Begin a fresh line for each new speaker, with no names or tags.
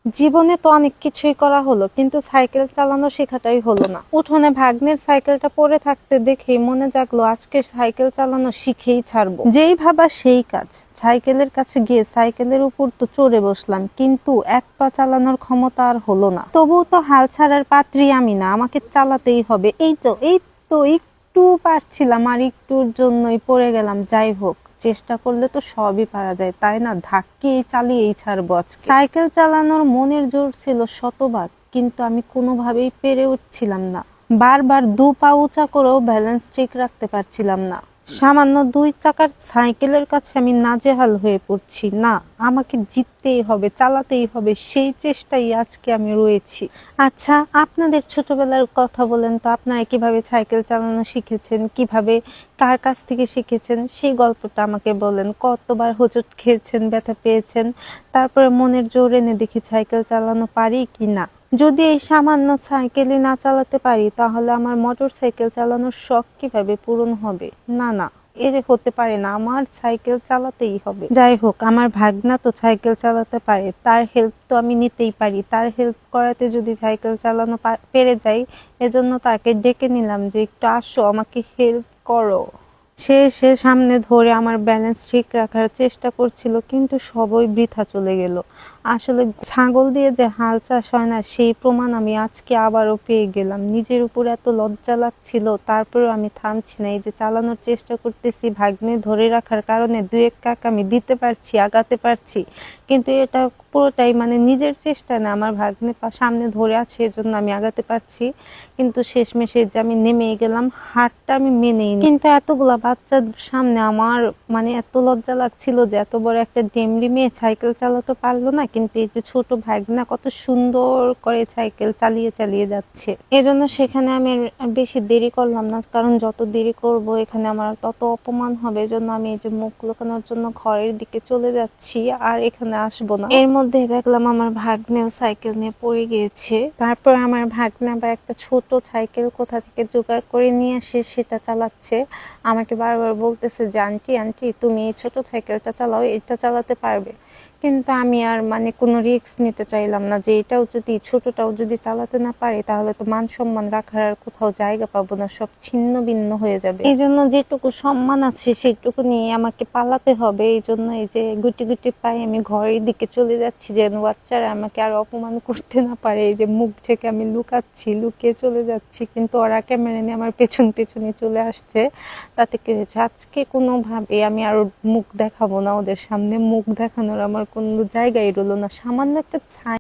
জীবনে তো অনেক কিছুই করা হলো, কিন্তু সাইকেল চালানো শেখাটাই হলো না। উঠোনে ভাগ্নের সাইকেলটা পড়ে থাকতে দেখেই মনে জাগলো আজকে সাইকেল চালানো শিখেই ছাড়বো। যেই ভাবা সেই কাজ। সাইকেলের কাছে গিয়ে সাইকেলের উপর তো চড়ে বসলাম, কিন্তু এক পা চালানোর ক্ষমতা আর হলো না। তবুও তো হাল ছাড়ার পাত্রী আমি না, আমাকে চালাতেই হবে। এই তো একটু পারছিলাম, আর একটুর জন্যই পড়ে গেলাম। যাই হোক, চেষ্টা করলে তো সবই পারা যায়, তাই না? ধাক্কেই চালিয়েই ছাড়বো আজকে। সাইকেল চালানোর মনের জোর ছিল শতভাগ, কিন্তু আমি কোনোভাবেই পেরে উঠছিলাম না। বারবার দু পা উঁচা করেও ব্যালেন্স ঠিক রাখতে পারছিলাম না। সামান্য 2 চাকার সাইকেলের কাছে আমি নাজেহাল হয়ে পড়ছি। না, আমাকে জিততেই হবে, চালাতেই হবে, সেই চেষ্টাই আজকে আমি রয়েছি। আচ্ছা, আপনাদের ছোটবেলার কথা বলেন তো, আপনারা কিভাবে সাইকেল চালানো শিখেছেন, কিভাবে কার কাছ থেকে শিখেছেন, সেই গল্পটা আমাকে বলেন। কতবার হোঁচট খেয়েছেন, ব্যথা পেয়েছেন, তারপরে মনের জোর এনে দেখি সাইকেল চালানো পারি কি না। যদি এই সামান্য সাইকেলই না চালাতে পারি, তাহলে আমার মোটর সাইকেল চালানোর শখ কিভাবে পূরণ হবে? না না, এর হতে পারে না, আমার সাইকেল চালাতেই হবে। যাই হোক, আমার ভাগনা তো সাইকেল চালাতে পারে, তার হেল্প তো আমি নিতেই পারি। তার হেল্প করাতে যদি সাইকেল চালানো পেরে যাই, এজন্য তাকে ডেকে নিলাম যে একটু আসো, আমাকে হেল্প করো। সে সামনে ধরে আমার ব্যালেন্স ঠিক রাখার চেষ্টা করছিল, কিন্তু সবই বৃথা চলে গেল। আসলে ছাগল দিয়ে যে হাল চাষ হয় না, সেই প্রমাণ আমি আজকে আবারও পেয়ে গেলাম। নিজের উপর এত লজ্জা লাগছিল, তারপরেও আমি থামছি না। এই যে চালানোর চেষ্টা করতেছি, ভাগ্নে ধরে রাখার কারণে 2-1 কাক আমি দিতে পারছি, আগাতে পারছি, কিন্তু এটা পুরোটাই নিজের চেষ্টা না। আমার ভাগ্নে সামনে ধরে আছে, এজন্য আমি আগাতে পারছি, কিন্তু শেষমেশে যে আমি নেমে গেলাম, হারটা আমি মেনেই নি। কিন্তু এতগুলা বাচ্চার সামনে আমার এত লজ্জা লাগছিল যে এত বড় একটা ডেমরি মেয়ে সাইকেল চালাতে পারলো না, কিন্তু এই যে ছোট ভাগনা কত সুন্দর করে সাইকেল চালিয়ে চালিয়ে যাচ্ছে। এজন্য সেখানে আমি আর বেশি দেরি করলাম না, কারণ যত দেরি করব এখানে আমার তত অপমান হবে। এজন্য আমি এই যে মুখ লুকানোর জন্য ঘরের দিকে চলে যাচ্ছি, আর এখানে আসবো না। এর মধ্যে দেখলাম আমার ভাগ্নেও সাইকেল নিয়ে পড়ে গিয়েছে। তারপর আমার ভাগ্নে আবার একটা ছোট সাইকেল কোথা থেকে জোগাড় করে নিয়ে এসে সেটা চালাচ্ছে। আমাকে বারবার বলতেছে যে আন্টি আন্টি, তুমি এই ছোট সাইকেলটা চালাও, এটা চালাতে পারবে। কিন্তু আমি আর কোনো রিস্ক নিতে চাইলাম না, যে এটাও যদি ছোটটাও যদি চালাতে না পারে, তাহলে তো মান সম্মান রাখার আর কোথাও জায়গা পাবো না, সব ছিন্ন ভিন্ন হয়ে যাবে। এই জন্য যেটুকু সম্মান আছে সেটুকু নিয়ে আমাকে পালাতে হবে। এই জন্য এই যে গুটি গুটি পায়ে আমি ঘরের দিকে চলে যাচ্ছি, যেন বাচ্চারা আমাকে আর অপমান করতে না পারে। এই যে মুখ থেকে আমি লুকাচ্ছি, লুকিয়ে চলে যাচ্ছি, কিন্তু ওরা ক্যামেরা নিয়ে আমার পেছন পেছনে চলে আসছে। তাতে কি হয়েছে, আজকে কোনোভাবে আমি আর মুখ দেখাবো না ওদের সামনে। মুখ দেখানোর আমার কোনো জায়গায় রইলো না। সামান্য একটা ছাই